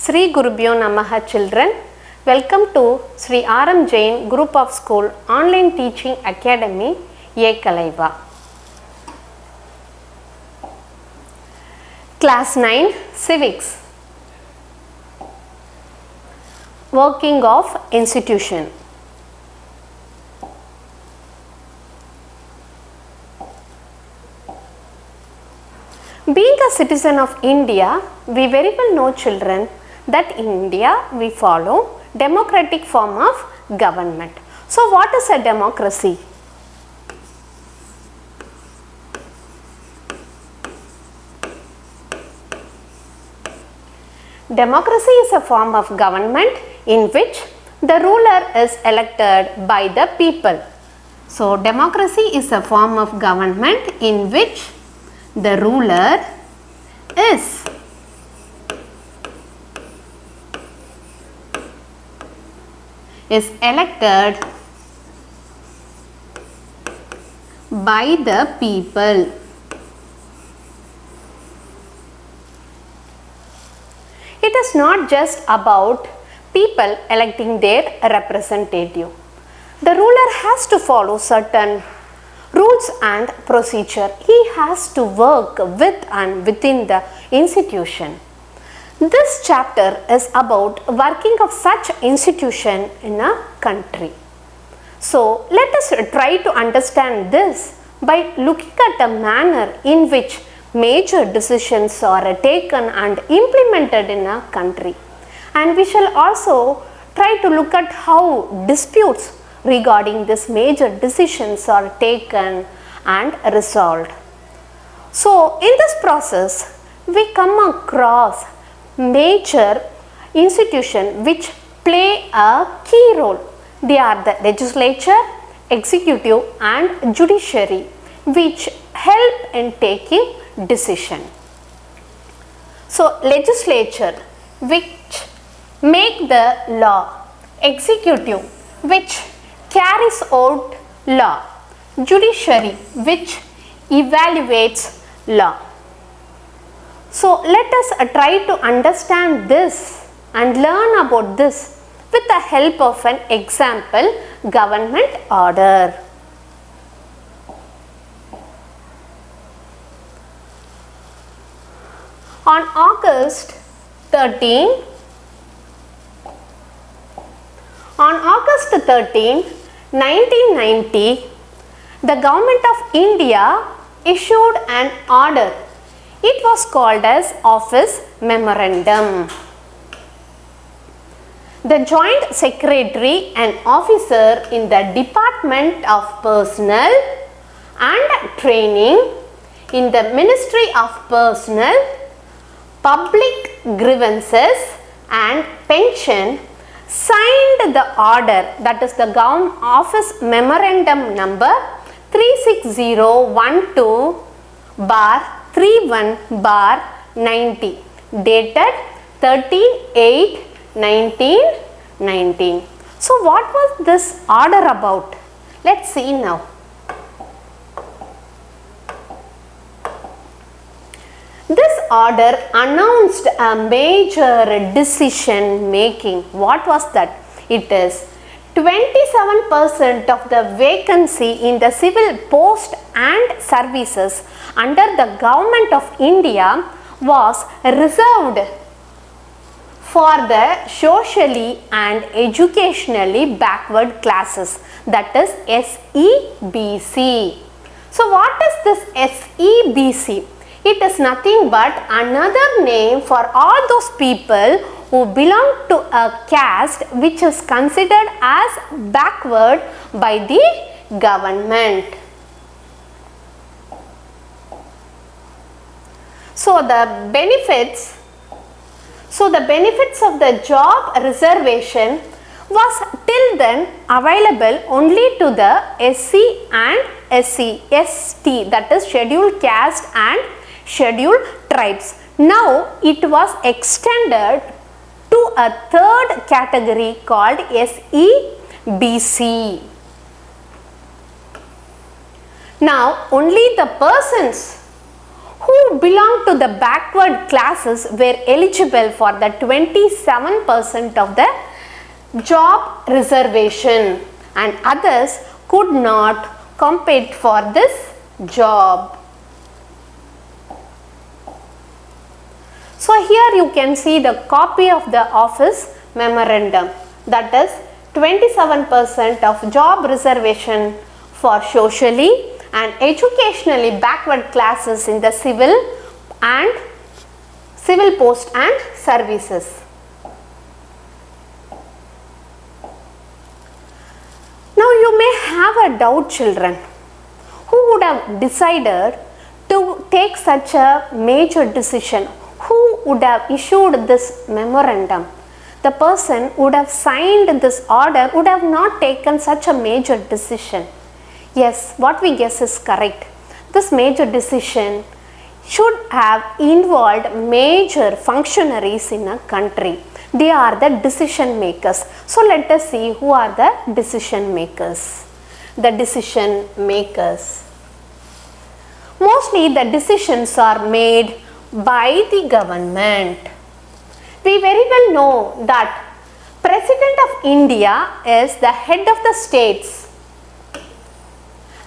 Sri Gurubhyo Namaha children, welcome to Sri R.M. Jain Group of School Online Teaching Academy, Yekalaiva. Class 9 Civics. Working of institution. Being a citizen of India, we very well know children that in India we follow democratic form of government. So what is a democracy? Democracy is a form of government in which the ruler is elected by the people. So democracy is a form of government in which the ruler is elected by the people. It is not just about people electing their representative. The ruler has to follow certain rules and procedure. He has to work with and within the institution. This chapter is about working of such institution in a country. So let us try to understand this by looking at the manner in which major decisions are taken and implemented in a country. And we shall also try to look at how disputes regarding this major decisions are taken and resolved. So in this process we come across major institutions which play a key role. They are the legislature, executive and judiciary, which help in taking decision. So legislature which make the law, executive which carries out law, judiciary which evaluates law. So let us try to understand this and learn about this with the help of an example government order. On August 13, 1990, the Government of India issued an order. It was called as Office Memorandum. The Joint Secretary and Officer in the Department of Personnel and Training in the Ministry of Personnel, Public Grievances and Pension signed the order, that is the Government Office Memorandum number 36012/31/90 dated 13/8/1919. So what was this order about? Let's see now. This order announced a major decision making. What was that? It is 27% of the vacancy in the civil post and services under the Government of India was reserved for the socially and educationally backward classes, that is SEBC. So what is this SEBC? It is nothing but another name for all those people who belong to a caste which is considered as backward by the government. So the benefits of the job reservation was till then available only to the SC and ST, that is scheduled caste and scheduled tribes. Now it was extended to a third category called SEBC. Now only the persons who belong to the backward classes were eligible for the 27% of the job reservation, and others could not compete for this job. So here you can see the copy of the office memorandum, that is 27% of job reservation for socially and educationally backward classes in the civil post and services. Now you may have a doubt, children, who would have decided to take such a major decision? Who would have issued this memorandum? The person would have signed this order would have not taken such a major decision. Yes, what we guess is correct. This major decision should have involved major functionaries in a country. They are the decision makers. So let us see who are the decision makers. The decision makers. Mostly the decisions are made by the government. We very well know that President of India is the head of the states,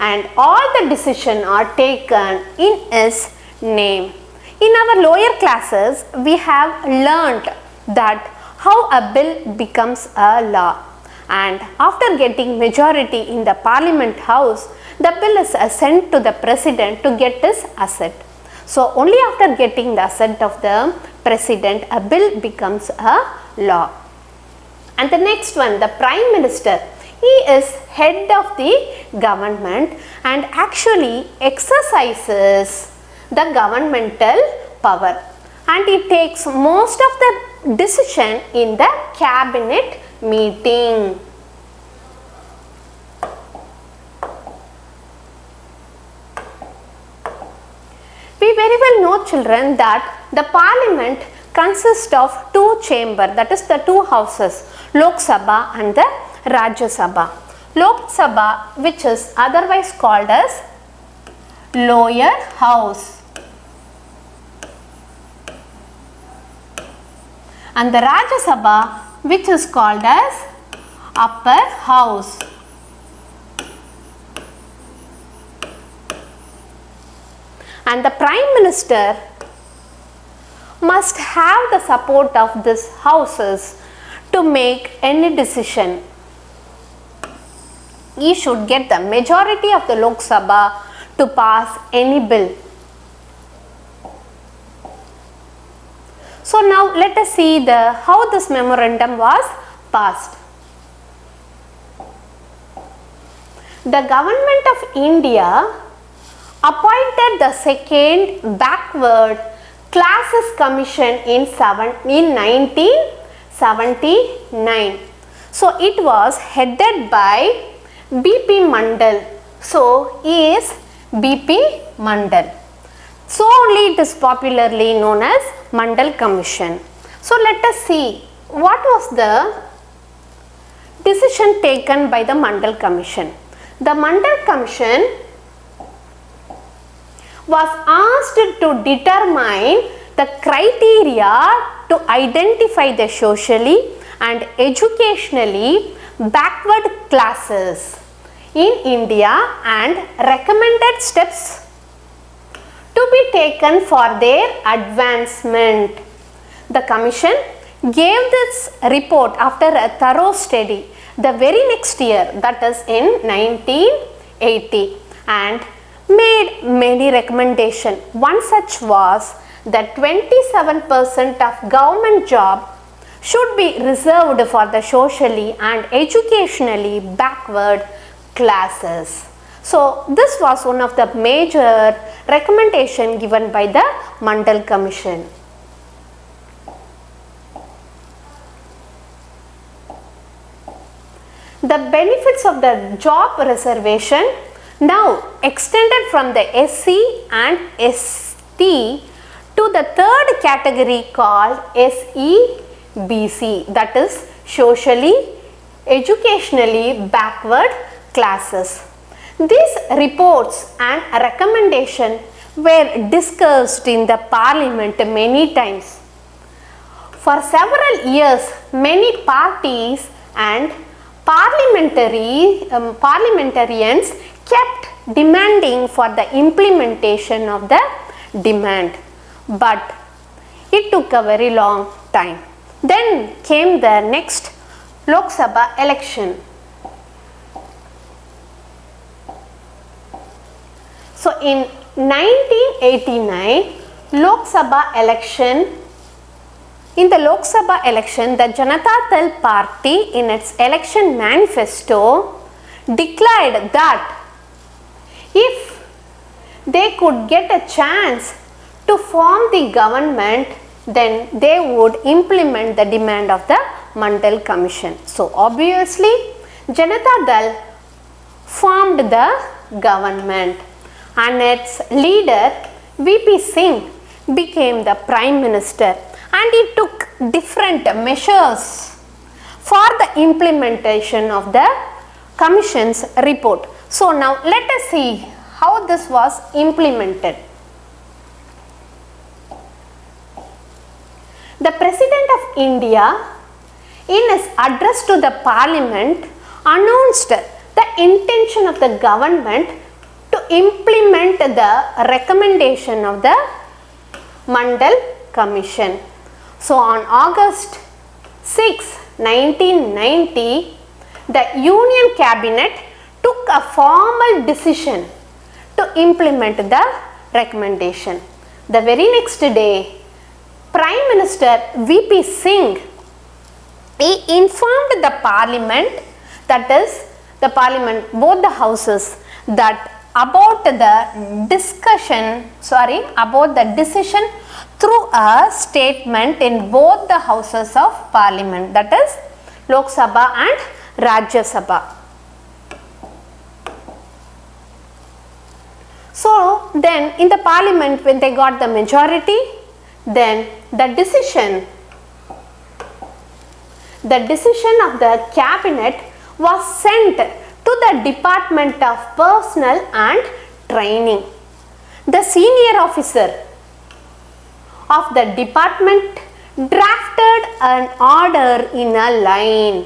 and all the decisions are taken in his name. In our lower classes, we have learnt that how a bill becomes a law, and after getting majority in the Parliament House, the bill is sent to the President to get his assent. So only after getting the assent of the President, a bill becomes a law. And the next one, the Prime Minister. He is head of the government and actually exercises the governmental power, and he takes most of the decision in the cabinet meeting. We very well know, children, that the Parliament consists of two chambers, that is the two houses, Lok Sabha and the Rajya Sabha. Lok Sabha, which is otherwise called as lower house, and the Rajya Sabha, which is called as upper house. And the Prime Minister must have the support of these houses to make any decision. He should get the majority of the Lok Sabha to pass any bill. So now let us see how this memorandum was passed. The Government of India appointed the second backward classes commission in 1979. So it was headed by B.P. Mandal. So he is B.P. Mandal. So only it is popularly known as Mandal Commission. So let us see what was the decision taken by the Mandal Commission. The Mandal Commission was asked to determine the criteria to identify the socially and educationally backward classes in India and recommended steps to be taken for their advancement. The commission gave this report after a thorough study the very next year, that is in 1980, and made many recommendations. One such was that 27% of government job should be reserved for the socially and educationally backward classes. So this was one of the major recommendation given by the Mandal Commission. The benefits of the job reservation now extended from the SC and ST to the third category called SEBC, that is socially, educationally backward classes. These reports and recommendation were discussed in the parliament many times. For several years, many parties and parliamentarians kept demanding for the implementation of the demand, but it took a very long time. Then came the next Lok Sabha election. So in 1989 Lok Sabha election, in the Lok Sabha election, the Janata Dal Party in its election manifesto declared that if they could get a chance to form the government, then they would implement the demand of the Mandal Commission. So obviously Janata Dal formed the government and its leader VP Singh became the Prime Minister, and he took different measures for the implementation of the Commission's report. So now let us see how this was implemented. The President of India, in his address to the Parliament, announced the intention of the government to implement the recommendation of the Mandal Commission. So on August 6, 1990, the Union Cabinet took a formal decision to implement the recommendation. The very next day, Prime Minister VP Singh, he informed the Parliament, that is the Parliament, both the houses, that about the decision through a statement in both the houses of Parliament, that is Lok Sabha and Rajya Sabha. So then in the Parliament, when they got the majority, then the decision of the Cabinet was sent to the Department of Personnel and Training. The senior officer of the department drafted an order in a line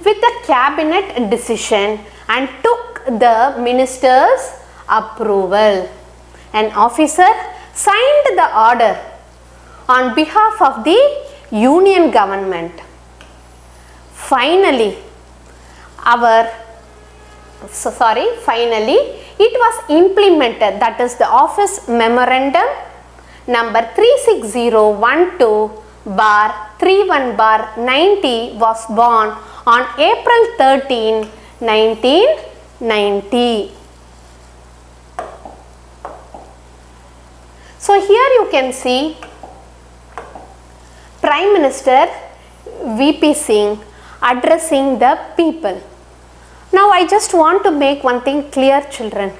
with the Cabinet decision and took the minister's approval. An officer signed the order on behalf of the Union government. Finally, it was implemented, that is the Office Memorandum number 36012/31/90 was born on April 13, 1990. So here you can see Prime Minister VP Singh addressing the people. Now I just want to make one thing clear, children.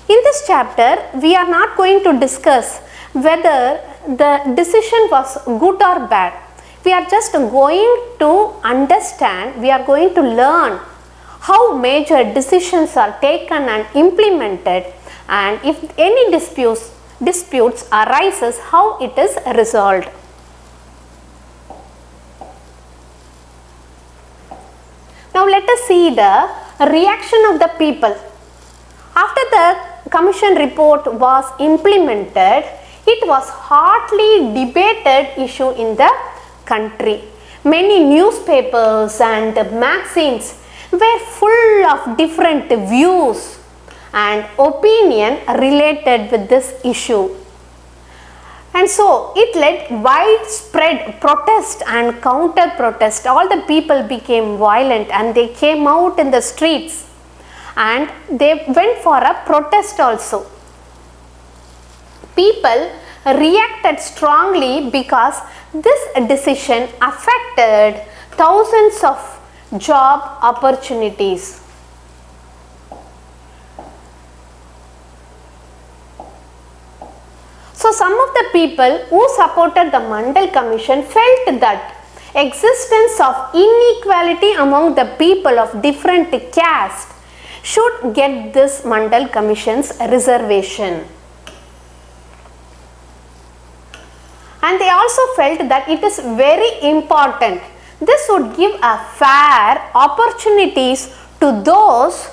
In this chapter, we are not going to discuss whether the decision was good or bad. We are just going to understand, we are going to learn how major decisions are taken and implemented, and if any disputes arises, how it is resolved. Now let us see the reaction of the people. After the commission report was implemented, it was hotly debated issue in the country. Many newspapers and magazines were full of different views and opinion related with this issue. And so it led widespread protest and counter protest. All the people became violent and they came out in the streets and they went for a protest also. People reacted strongly because this decision affected thousands of job opportunities. So some of the people who supported the Mandal Commission felt that existence of inequality among the people of different caste should get this Mandal Commission's reservation. And they also felt that it is very important. This would give a fair opportunities to those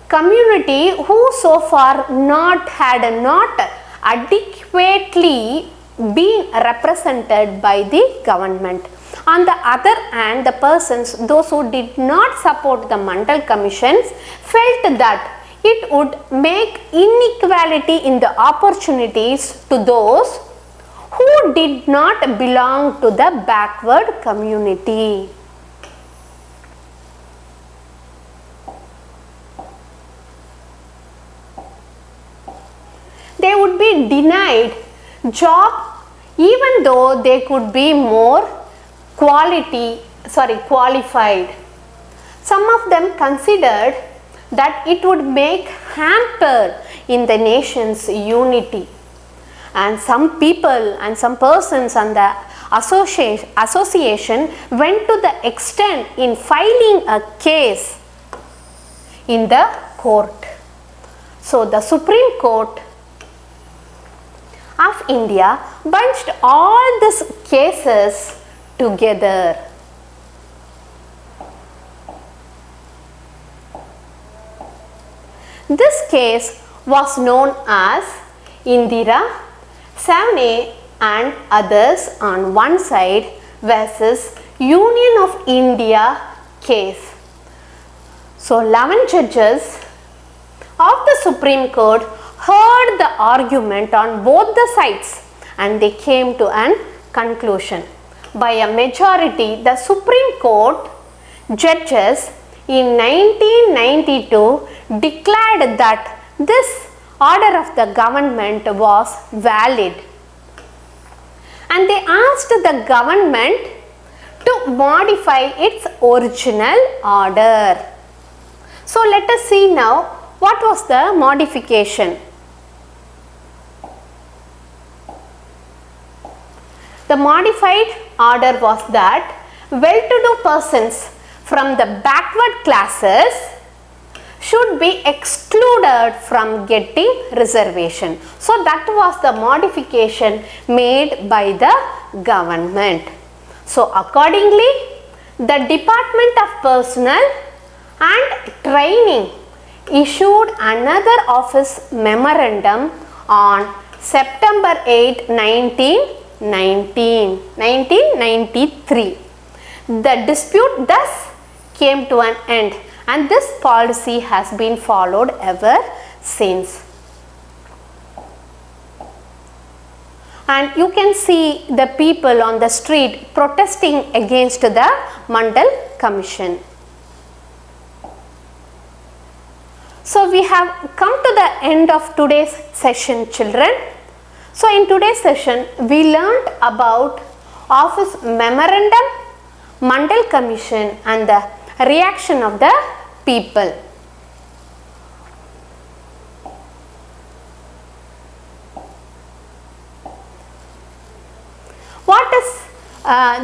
community who so far had not adequately been represented by the government. On the other hand, the persons, those who did not support the Mandal Commissions, felt that it would make inequality in the opportunities to those who did not belong to the backward community. They would be denied job even though they could be more qualified. Some of them considered that it would make hamper in the nation's unity. And some people and some persons and the association went to the extent in filing a case in the court. So the Supreme Court of India bunched all these cases together. This case was known as Indira Savane and others on one side versus Union of India case. So 11 judges of the Supreme Court heard the argument on both the sides and they came to an conclusion. By a majority, the Supreme Court judges in 1992 declared that this order of the government was valid, and they asked the government to modify its original order. So let us see now what was the modification. The modified order was that well-to-do persons from the backward classes should be excluded from getting reservation. So that was the modification made by the government. So accordingly, the Department of Personnel and Training issued another office memorandum on September 8, 1993. The dispute thus came to an end, and this policy has been followed ever since. And you can see the people on the street protesting against the Mandal Commission. So we have come to the end of today's session, children. So in today's session, we learned about Office Memorandum, Mandal Commission and the reaction of the people. What is,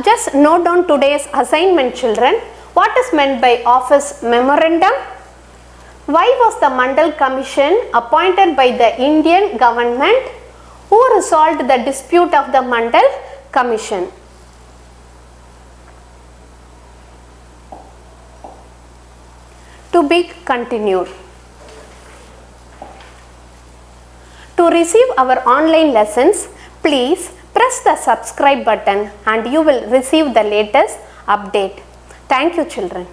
just note down today's assignment, children. What is meant by Office Memorandum? Why was the Mandal Commission appointed by the Indian government? Who resolved the dispute of the Mandal Commission? To be continued. To receive our online lessons, please press the subscribe button and you will receive the latest update. Thank you, children.